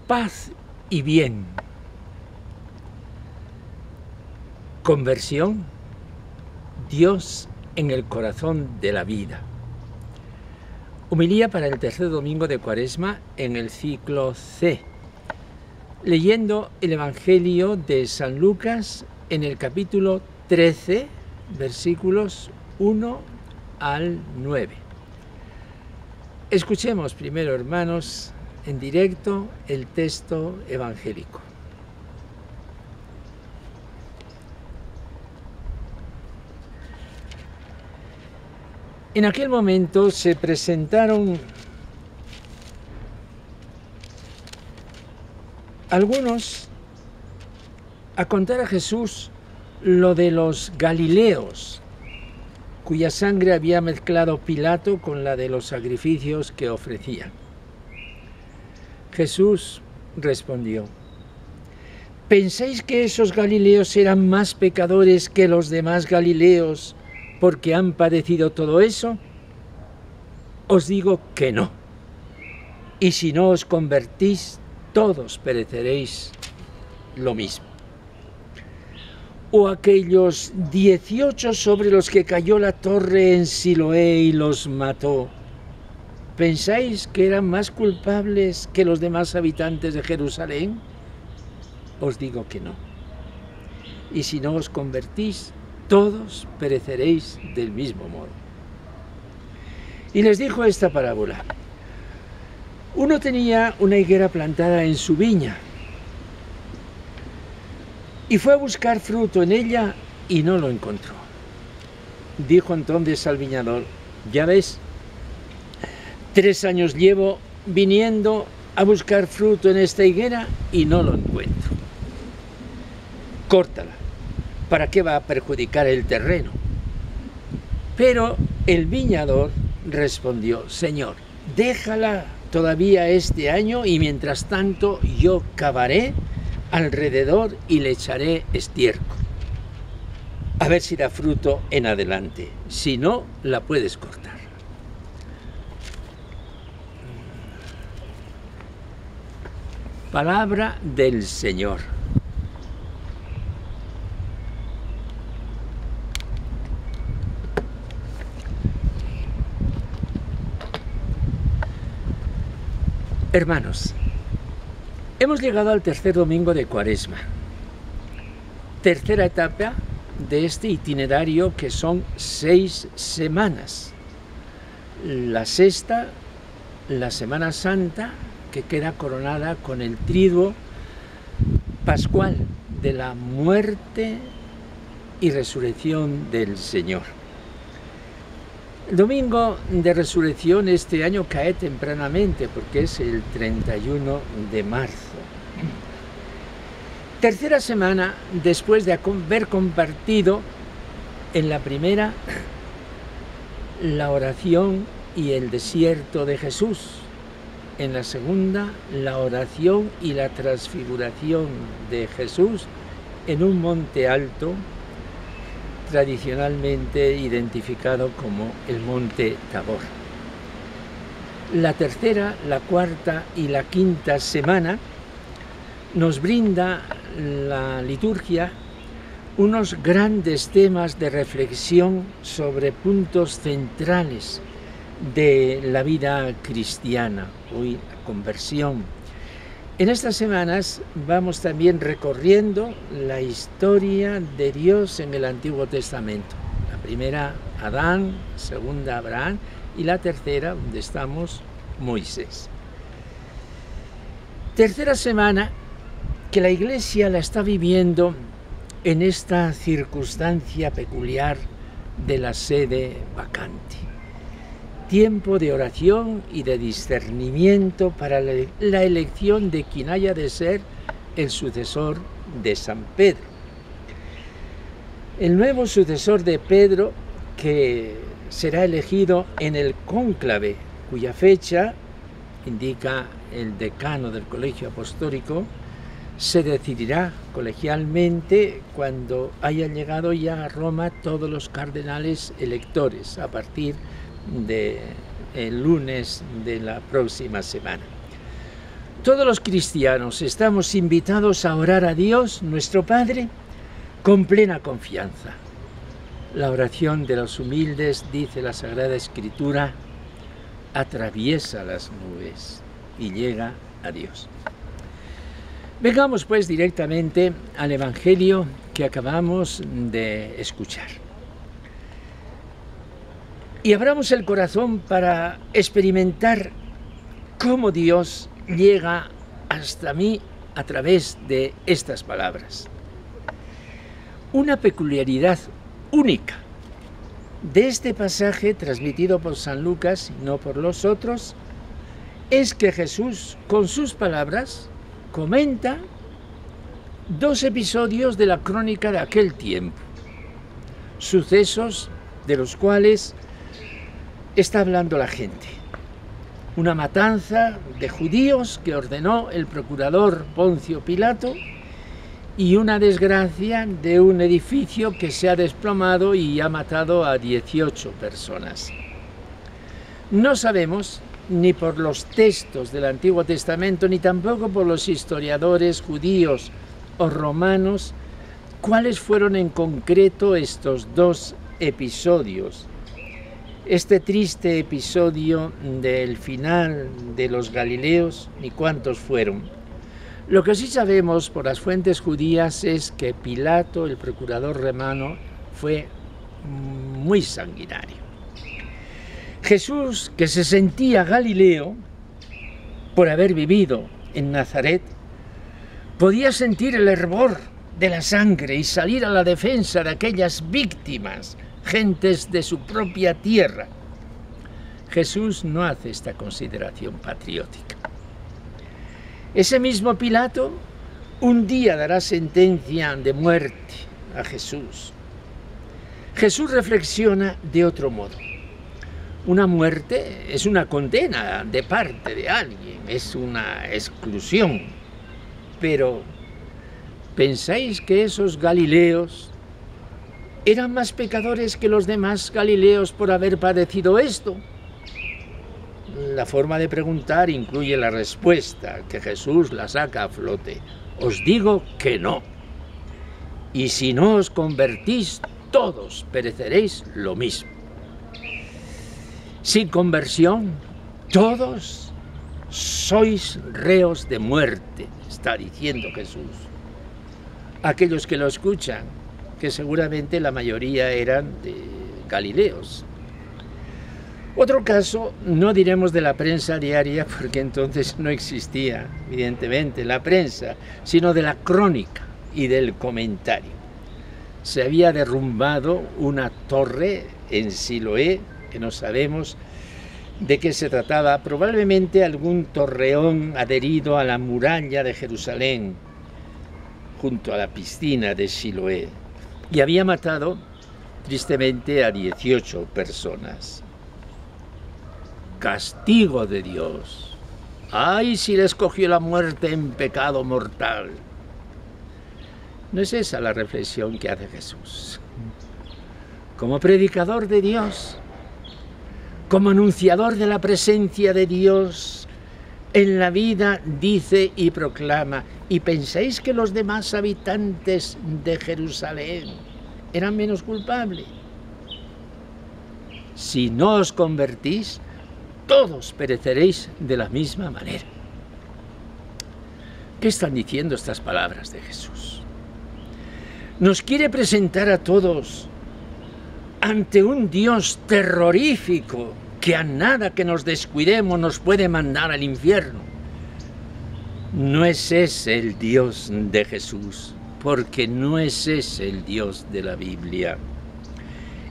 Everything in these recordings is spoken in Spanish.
paz y bien. Conversión, Dios en el corazón de la vida. Homilía para el tercer domingo de Cuaresma en el ciclo C, leyendo el Evangelio de San Lucas en el capítulo 13, versículos 1 al 9. Escuchemos primero, hermanos, en directo el texto evangélico. En aquel momento se presentaron algunos a contar a Jesús lo de los galileos, cuya sangre había mezclado Pilato con la de los sacrificios que ofrecían. Jesús respondió: ¿pensáis que esos galileos eran más pecadores que los demás galileos porque han padecido todo eso? Os digo que no. Y si no os convertís, todos pereceréis lo mismo. O aquellos 18 sobre los que cayó la torre en Siloé y los mató, ¿pensáis que eran más culpables que los demás habitantes de Jerusalén? Os digo que no. Y si no os convertís, todos pereceréis del mismo modo. Y les dijo esta parábola: uno tenía una higuera plantada en su viña y fue a buscar fruto en ella y no lo encontró. Dijo entonces al viñador: ya ves, 3 años llevo viniendo a buscar fruto en esta higuera y no lo encuentro. Córtala. ¿Para qué va a perjudicar el terreno? Pero el viñador respondió: Señor, déjala todavía este año y mientras tanto yo cavaré alrededor y le echaré estiércol. A ver si da fruto en adelante. Si no, la puedes cortar. Palabra del Señor. Hermanos, hemos llegado al tercer domingo de Cuaresma, tercera etapa de este itinerario que son 6 semanas. La sexta, la Semana Santa, que queda coronada con el triduo pascual de la muerte y resurrección del Señor. El domingo de resurrección este año cae tempranamente porque es el 31 de marzo. Tercera semana después de haber compartido en la primera la oración y el desierto de Jesús, en la segunda la oración y la transfiguración de Jesús en un monte alto, tradicionalmente identificado como el Monte Tabor. La tercera, la cuarta y la quinta semana nos brinda la liturgia unos grandes temas de reflexión sobre puntos centrales de la vida cristiana, hoy la conversión. En estas semanas vamos también recorriendo la historia de Dios en el Antiguo Testamento. La primera, Adán, segunda, Abraham, y la tercera, donde estamos, Moisés. Tercera semana que la Iglesia la está viviendo en esta circunstancia peculiar de la sede vacante. Tiempo de oración y de discernimiento para la elección de quien haya de ser el sucesor de San Pedro. El nuevo sucesor de Pedro, que será elegido en el cónclave, cuya fecha indica el decano del Colegio Apostólico, se decidirá colegialmente cuando hayan llegado ya a Roma todos los cardenales electores, a partir del lunes de la próxima semana. Todos los cristianos estamos invitados a orar a Dios, nuestro Padre, con plena confianza. La oración de los humildes, dice la Sagrada Escritura, atraviesa las nubes y llega a Dios. Vengamos pues directamente al Evangelio que acabamos de escuchar. Y abramos el corazón para experimentar cómo Dios llega hasta mí a través de estas palabras. Una peculiaridad única de este pasaje transmitido por San Lucas y no por los otros es que Jesús, con sus palabras, comenta dos episodios de la crónica de aquel tiempo, sucesos de los cuales está hablando la gente. Una matanza de judíos que ordenó el procurador Poncio Pilato y una desgracia de un edificio que se ha desplomado y ha matado a 18 personas. No sabemos, ni por los textos del Antiguo Testamento, ni tampoco por los historiadores judíos o romanos, cuáles fueron en concreto estos dos episodios. Este triste episodio del final de los Galileos, ni cuántos fueron. Lo que sí sabemos por las fuentes judías es que Pilato, el procurador romano, fue muy sanguinario. Jesús, que se sentía galileo por haber vivido en Nazaret, podía sentir el hervor de la sangre y salir a la defensa de aquellas víctimas, gentes de su propia tierra. Jesús no hace esta consideración patriótica. Ese mismo Pilato un día dará sentencia de muerte a Jesús. Jesús reflexiona de otro modo. Una muerte es una condena de parte de alguien, es una exclusión. Pero, ¿pensáis que esos galileos eran más pecadores que los demás galileos por haber padecido esto? La forma de preguntar incluye la respuesta, que Jesús la saca a flote. Os digo que no. Y si no os convertís, todos pereceréis lo mismo. Sin conversión, todos sois reos de muerte, está diciendo Jesús. Aquellos que lo escuchan, que seguramente la mayoría eran de galileos. Otro caso, no diremos de la prensa diaria, porque entonces no existía, evidentemente, la prensa, sino de la crónica y del comentario. Se había derrumbado una torre en Siloé, que no sabemos de qué se trataba, probablemente algún torreón adherido a la muralla de Jerusalén, junto a la piscina de Siloé, y había matado, tristemente, a 18 personas. Castigo de Dios. ¡Ay, si le escogió la muerte en pecado mortal! No es esa la reflexión que hace Jesús. Como predicador de Dios, como anunciador de la presencia de Dios en la vida, dice y proclama: ¿y pensáis que los demás habitantes de Jerusalén eran menos culpables? Si no os convertís, todos pereceréis de la misma manera. ¿Qué están diciendo estas palabras de Jesús? Nos quiere presentar a todos ante un Dios terrorífico que a nada que nos descuidemos nos puede mandar al infierno. No es ese el Dios de Jesús, porque no es ese el Dios de la Biblia.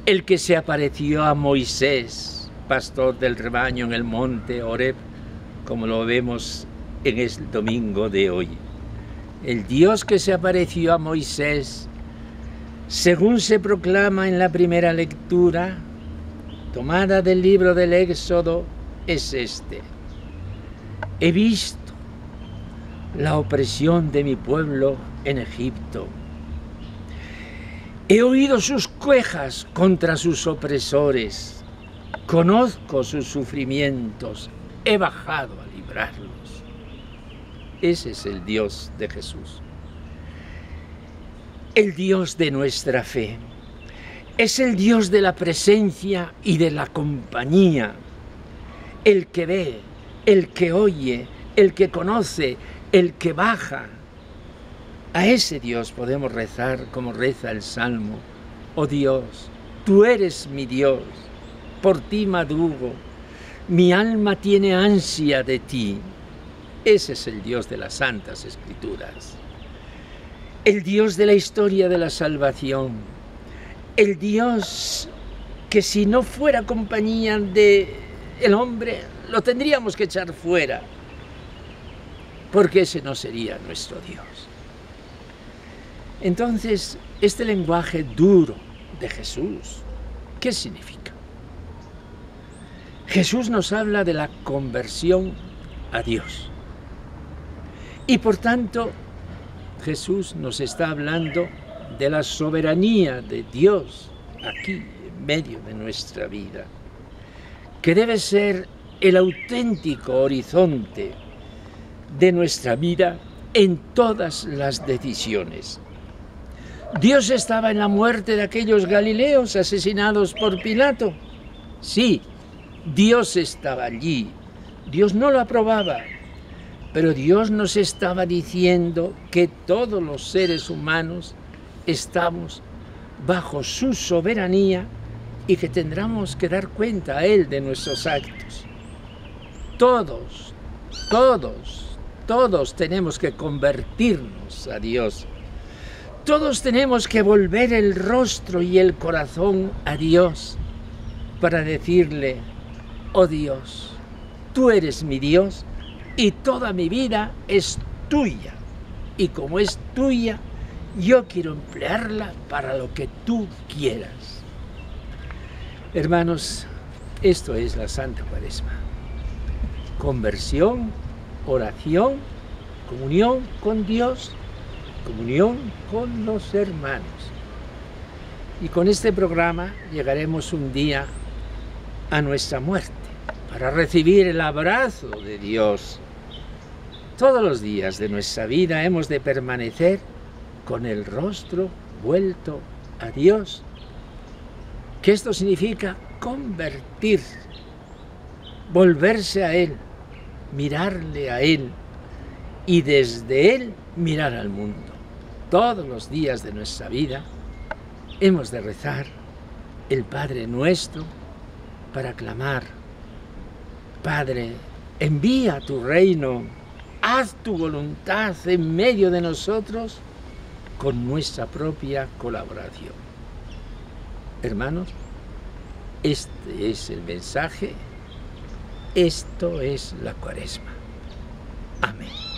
El que se apareció a Moisés, pastor del rebaño en el monte Horeb, como lo vemos en el domingo de hoy. El Dios que se apareció a Moisés, según se proclama en la primera lectura, tomada del libro del Éxodo, es este: he visto la opresión de mi pueblo en Egipto. He oído sus quejas contra sus opresores. Conozco sus sufrimientos, he bajado a librarlos. Ese es el Dios de Jesús. El Dios de nuestra fe. Es el Dios de la presencia y de la compañía. El que ve, el que oye, el que conoce, el que baja. A ese Dios podemos rezar como reza el Salmo. Oh Dios, tú eres mi Dios, por ti madrugo, mi alma tiene ansia de ti. Ese es el Dios de las Santas Escrituras. El Dios de la historia de la salvación. El Dios que si no fuera compañía del hombre, lo tendríamos que echar fuera, porque ese no sería nuestro Dios. Entonces, este lenguaje duro de Jesús, ¿qué significa? Jesús nos habla de la conversión a Dios. Y por tanto, Jesús nos está hablando de la soberanía de Dios aquí, en medio de nuestra vida, que debe ser el auténtico horizonte de nuestra vida en todas las decisiones. ¿Dios estaba en la muerte de aquellos galileos asesinados por Pilato? Sí, Dios estaba allí. Dios no lo aprobaba, pero Dios nos estaba diciendo que todos los seres humanos estamos bajo su soberanía y que tendremos que dar cuenta a Él de nuestros actos. Todos tenemos que convertirnos a Dios. Todos tenemos que volver el rostro y el corazón a Dios para decirle: oh Dios, tú eres mi Dios y toda mi vida es tuya. Y como es tuya, yo quiero emplearla para lo que tú quieras. Hermanos, esto es la Santa Cuaresma. Conversión, oración, comunión con Dios, comunión con los hermanos. Y con este programa llegaremos un día a nuestra muerte para recibir el abrazo de Dios. Todos los días de nuestra vida hemos de permanecer con el rostro vuelto a Dios. ¿Qué esto significa? Convertirse, volverse a Él, mirarle a Él y desde Él mirar al mundo. Todos los días de nuestra vida hemos de rezar el Padre Nuestro para clamar: Padre, envía tu reino, haz tu voluntad en medio de nosotros con nuestra propia colaboración. Hermanos, este es el mensaje, esto es la Cuaresma. Amén.